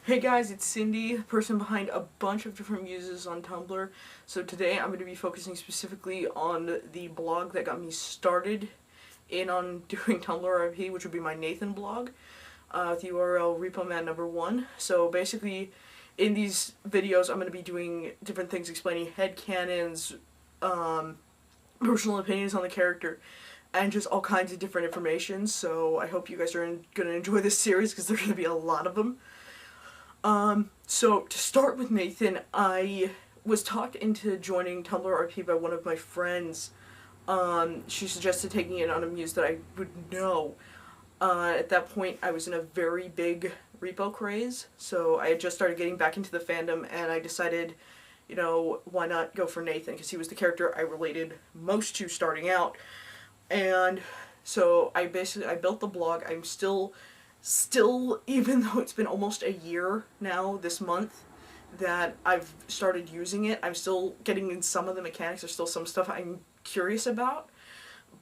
Hey guys, it's Cindy, person behind a bunch of different muses on Tumblr. So today I'm going to be focusing specifically on the blog that got me started in on doing Tumblr RP, which would be my Nathan blog, with the URL repoman1. So basically, in these videos I'm going to be doing different things explaining headcanons, personal opinions on the character, and just all kinds of different information. So I hope you guys are going to enjoy this series because there's going to be a lot of them. So to start with Nathan, I was talked into joining Tumblr RP by one of my friends. She suggested taking it on a muse that I would know. At that point, I was in a very big repo craze, so I had just started getting back into the fandom, and I decided, you know, why not go for Nathan, because he was the character I related most to starting out. And so I built the blog. I'm still, even though it's been almost a year now this month that I've started using it, I'm still getting in some of the mechanics. There's still some stuff I'm curious about,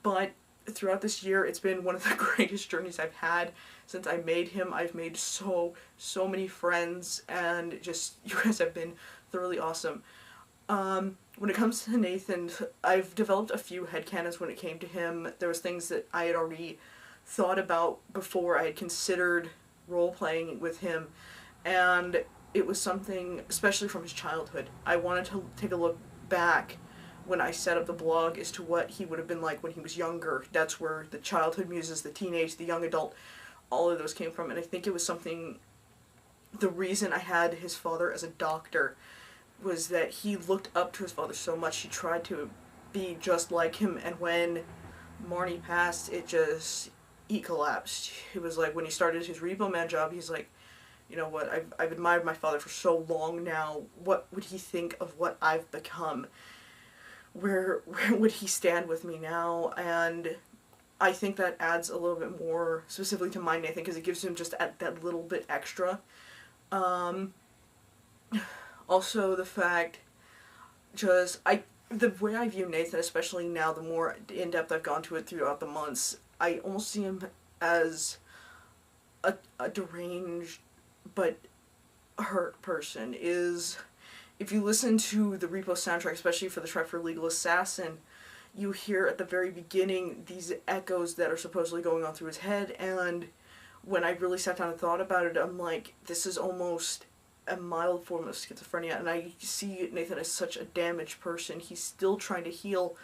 but throughout this year it's been one of the greatest journeys I've had since I made him. I've made so many friends, and just, you guys have been thoroughly awesome. When it comes to Nathan, I've developed a few headcanons when it came to him. There was things that I had already thought about before I had considered role-playing with him, and it was something, especially from his childhood. I wanted to take a look back when I set up the blog as to what he would have been like when he was younger. That's where the childhood muses, the teenage, the young adult, all of those came from, and I think it was something, the reason I had his father as a doctor was that he looked up to his father so much. He tried to be just like him, and when Marnie passed, he collapsed. It was like when he started his Repo Man job, he's like, you know what, I've admired my father for so long now. What would he think of what I've become? Where would he stand with me now? And I think that adds a little bit more specifically to my Nathan, because it gives him just that little bit extra. Also the fact, the way I view Nathan, especially now, the more in-depth I've gone to it throughout the months, I almost see him as a deranged but hurt person. If you listen to the Repo soundtrack, especially for the track for Legal Assassin, you hear at the very beginning these echoes that are supposedly going on through his head, and when I really sat down and thought about it, I'm like, this is almost a mild form of schizophrenia, and I see Nathan as such a damaged person. He's still trying to heal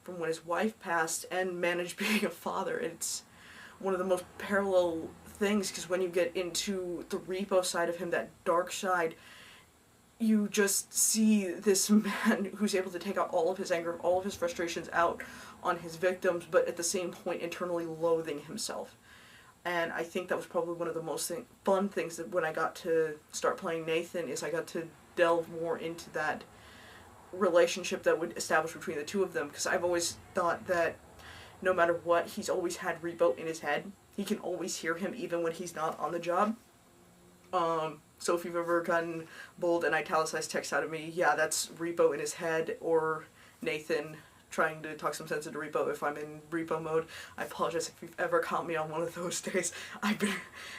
from when his wife passed and manage being a father. It's one of the most parallel things, because when you get into the Repo side of him, that dark side, you just see this man who's able to take out all of his anger, all of his frustrations out on his victims, but at the same point internally loathing himself. And I think that was probably one of the most fun things that when I got to start playing Nathan, is I got to delve more into that relationship that would establish between the two of them, because I've always thought that no matter what, he's always had Repo in his head. He can always hear him even when he's not on the job. So if you've ever gotten bold and italicized text out of me, yeah, that's Repo in his head, or Nathan trying to talk some sense into Repo if I'm in Repo mode. I apologize if you've ever caught me on one of those days.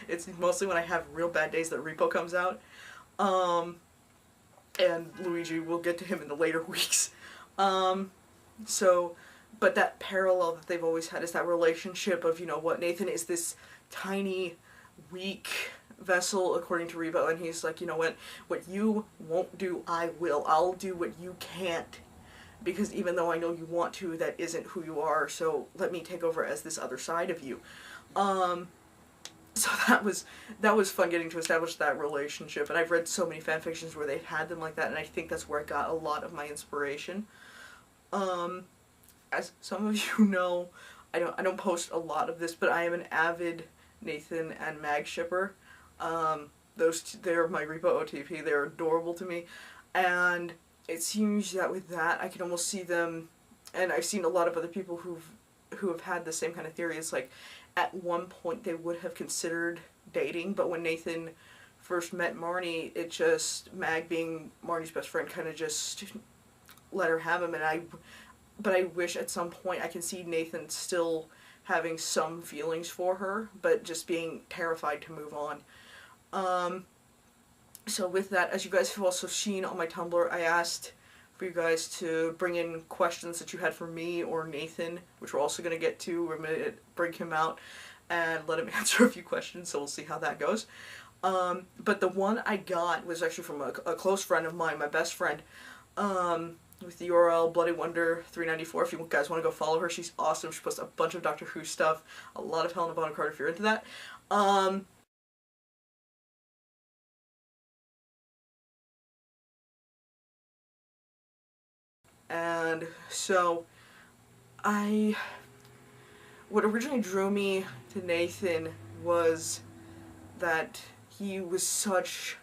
It's mostly when I have real bad days that Repo comes out. And Luigi, we'll get to him in the later weeks. But that parallel that they've always had is that relationship of, you know what, Nathan is this tiny, weak vessel according to Repo, and he's like, you know what you won't do, I will. I'll do what you can't, because even though I know you want to, that isn't who you are, so let me take over as this other side of you. So that was fun getting to establish that relationship, and I've read so many fanfictions where they've had them like that, and I think that's where I got a lot of my inspiration. As some of you know, I don't post a lot of this, but I am an avid Nathan and Mag shipper. They're my Repo OTP. They're adorable to me, and it seems that with that I can almost see them, and I've seen a lot of other people who have had the same kind of theory. It's like at one point they would have considered dating, but when Nathan first met Marnie, it just, Mag being Marnie's best friend, kind of just let her have him, but I wish at some point I can see Nathan still having some feelings for her, but just being terrified to move on. So with that, as you guys have also seen on my Tumblr, I asked for you guys to bring in questions that you had for me or Nathan, which we're also going to get to. We're going to bring him out and let him answer a few questions, so we'll see how that goes. But the one I got was actually from a close friend of mine, my best friend, with the URL Bloody Wonder 394. If you guys want to go follow her, she's awesome. She posts a bunch of Doctor Who stuff, a lot of Helena Bonham Carter if you're into that. And so what originally drew me to Nathan was that he was such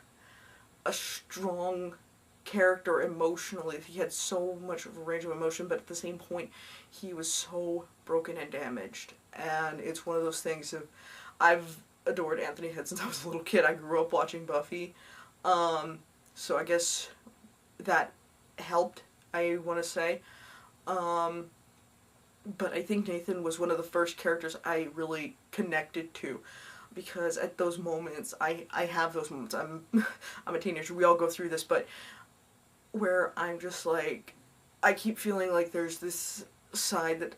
a strong character emotionally. He had so much of a range of emotion, but at the same point, he was so broken and damaged. And it's one of those things of, I've adored Anthony Head since I was a little kid. I grew up watching Buffy. So I guess that helped, I want to say. But I think Nathan was one of the first characters I really connected to, because at those moments, I have those moments. I'm a teenager. We all go through this, but where I'm just like, I keep feeling like there's this side that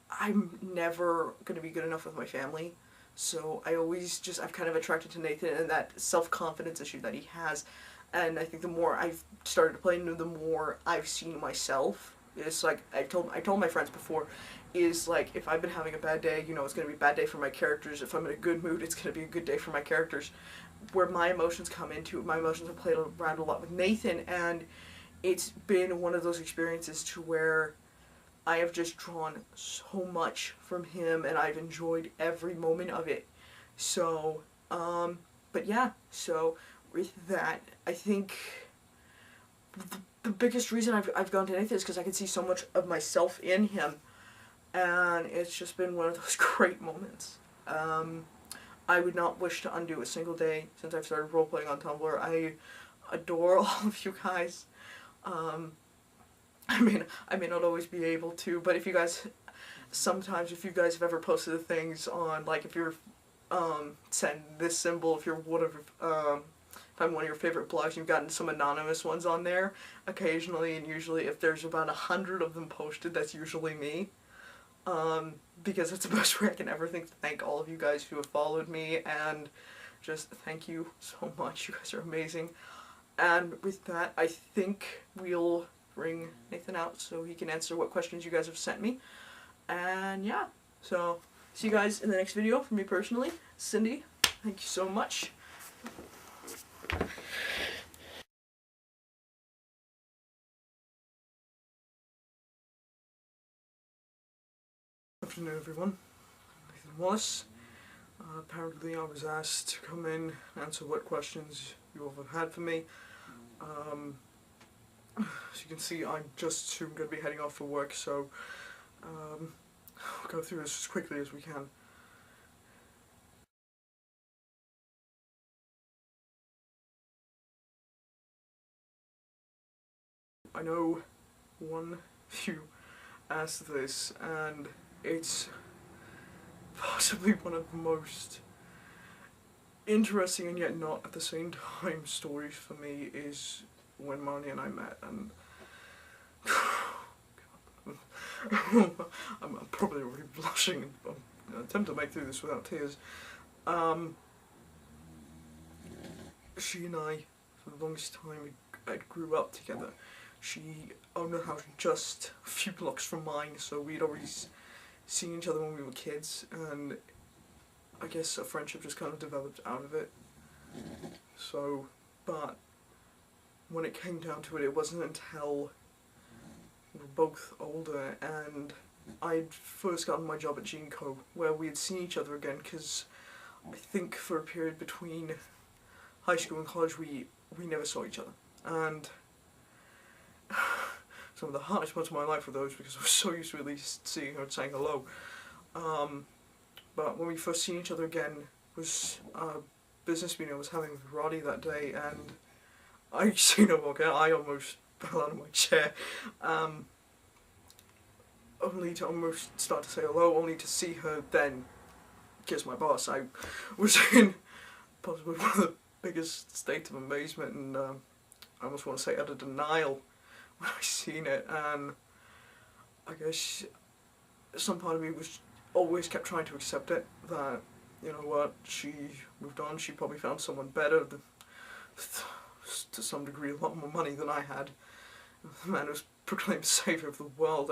I'm never gonna be good enough with my family. So I've kind of attracted to Nathan and that self-confidence issue that he has. And I think the more I've started to play, the more I've seen myself. It's like, I told my friends before, is like, if I've been having a bad day, it's going to be a bad day for my characters. If I'm in a good mood, it's going to be a good day for my characters. Where my emotions come into it, my emotions have played around a lot with Nathan, and it's been one of those experiences to where I have just drawn so much from him, and I've enjoyed every moment of it. So, but yeah, so with that, I think the biggest reason I've gone to Nathan is because I can see so much of myself in him, and it's just been one of those great moments. I would not wish to undo a single day since I've started role-playing on Tumblr. I adore all of you guys. I may not always be able to, but if you guys have ever posted things on, like, if you're, send this symbol, if you're whatever, if I'm one of your favorite blogs, you've gotten some anonymous ones on there occasionally, and usually if there's about 100 of them posted, that's usually me. Because it's the best way I can ever think to thank all of you guys who have followed me, and just thank you so much. You guys are amazing. And with that, I think we'll bring Nathan out so he can answer what questions you guys have sent me. And yeah, so see you guys in the next video. For me personally, Cindy, thank you so much. Good afternoon, everyone. Nathan Wallace. Apparently I was asked to come in and answer what questions you all have had for me. As you can see, I'm just soon going to be heading off for work, so we'll go through this as quickly as we can. I know one of you asked this, and it's possibly one of the most interesting and yet not at the same time stories for me, is when Marnie and I met, and I'm probably already blushing. I'm attempting to make through this without tears. She and I, for the longest time, I grew up together. She owned a house just a few blocks from mine, so we'd always seen each other when we were kids, and I guess a friendship just kind of developed out of it. So, but when it came down to it, it wasn't until we were both older and I'd first gotten my job at Gene Co, where we had seen each other again, because I think for a period between high school and college we never saw each other, and some of the hardest moments of my life were those, because I was so used to at least seeing her and saying hello. But when we first seen each other again was a business meeting I was having with Roddy that day, and I seen her walk out. I almost fell out of my chair, only to almost start to say hello, only to see her then kiss my boss. I was in possibly one of the biggest state of amazement and I almost want to say utter denial when I seen it, and I guess some part of me was always kept trying to accept it, that, you know what, she moved on, she probably found someone better, to some degree a lot more money than I had. The man was proclaimed saviour of the world.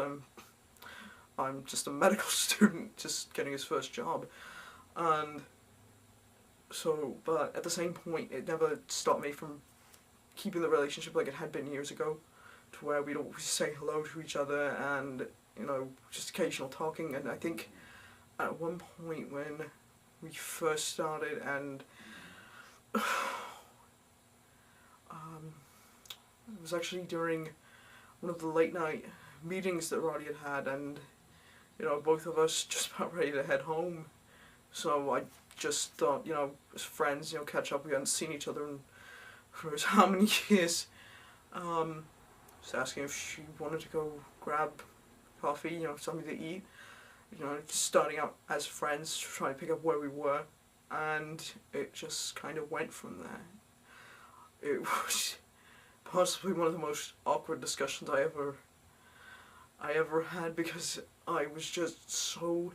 I'm just a medical student just getting his first job, and so, but at the same point it never stopped me from keeping the relationship like it had been years ago, to where we'd always say hello to each other and, you know, just occasional talking. And I think at one point when we first started, and it was actually during one of the late night meetings that Roddy had, and, you know, both of us just about ready to head home. So I just thought, you know, as friends, you know, catch up. We hadn't seen each other in for how many years. Just asking if she wanted to go grab coffee, you know, something to eat. You know, just starting out as friends, trying to pick up where we were, and it just kind of went from there. It was possibly one of the most awkward discussions I ever had, because I was just so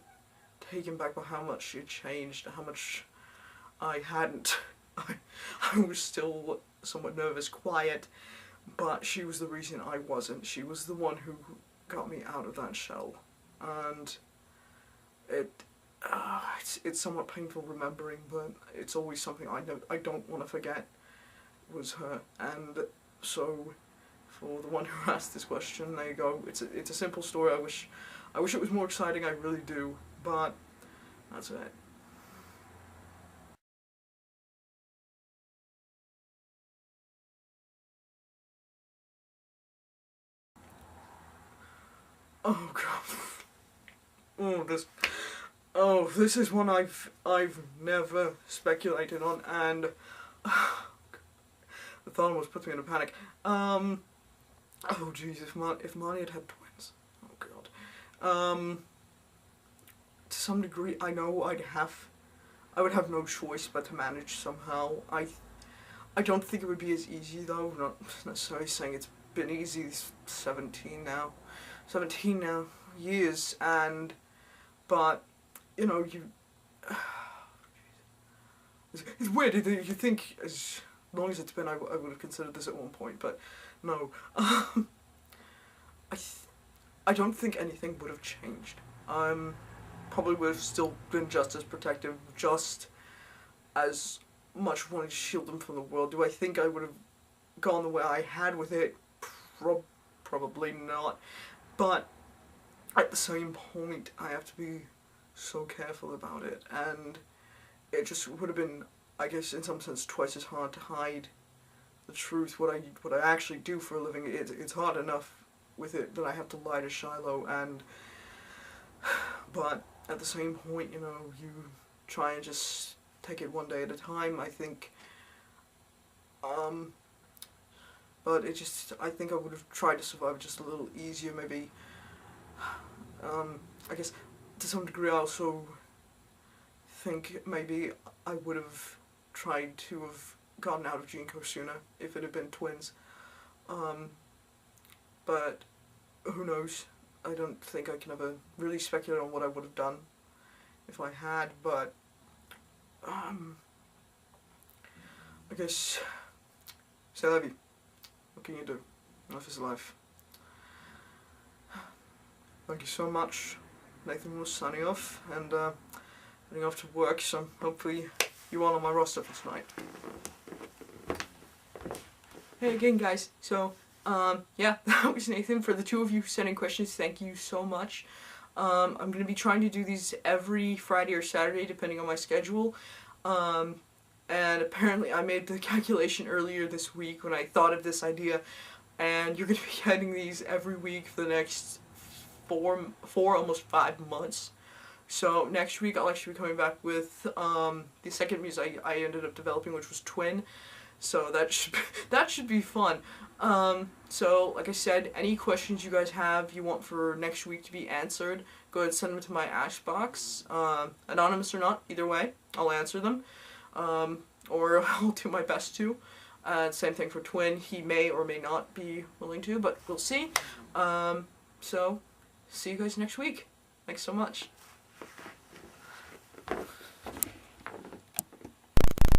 taken back by how much she had changed, how much I hadn't. I was still somewhat nervous, quiet, but she was the reason I wasn't. She was the one who got me out of that shell, and it's somewhat painful remembering, but it's always something I don't want to forget, was her. And so, for the one who asked this question, there you go. It's a simple story. I wish it was more exciting. I really do, but that's it. Oh god. This is one I've never speculated on, and the thought almost puts me in a panic. Oh jeez, if Marnie had twins, oh god. To some degree, I know I would have no choice but to manage somehow. I don't think it would be as easy though. Not necessarily saying it's been easy. It's 17 now years, but you know, it's weird. You think as long as it's been, I would have considered this at one point, but no. I don't think anything would have changed. Probably would have still been just as protective, just as much wanting to shield them from the world. Do I think I would have gone the way I had with it? Probably not. But at the same point, I have to be so careful about it, and it just would have been, I guess, in some sense, twice as hard to hide the truth. What I actually do for a living, it's hard enough with it that I have to lie to Shiloh, but at the same point, you know, you try and just take it one day at a time, I think. But I think I would have tried to survive just a little easier, maybe. I guess to some degree I also think maybe I would have tried to have gotten out of Jinko sooner if it had been twins. But who knows? I don't think I can ever really speculate on what I would have done if I had, but I guess say I love you. What can you do? Life is life. Thank you so much. Nathan was signing off, and heading off to work, so hopefully you all on my roster for tonight. Hey again guys, so yeah, that was Nathan. For the two of you sending questions, thank you so much. I'm going to be trying to do these every Friday or Saturday depending on my schedule. And apparently I made the calculation earlier this week when I thought of this idea, and you're going to be getting these every week for the next four, almost 5 months. So next week I'll actually be coming back with the second muse I ended up developing, which was Twin. So that should be fun. So like I said, any questions you guys have you want for next week to be answered, go ahead and send them to my Ash box. Anonymous or not, either way, I'll answer them. or I'll do my best to. Same thing for Twin. He may or may not be willing to, but we'll see. So, see you guys next week. Thanks so much.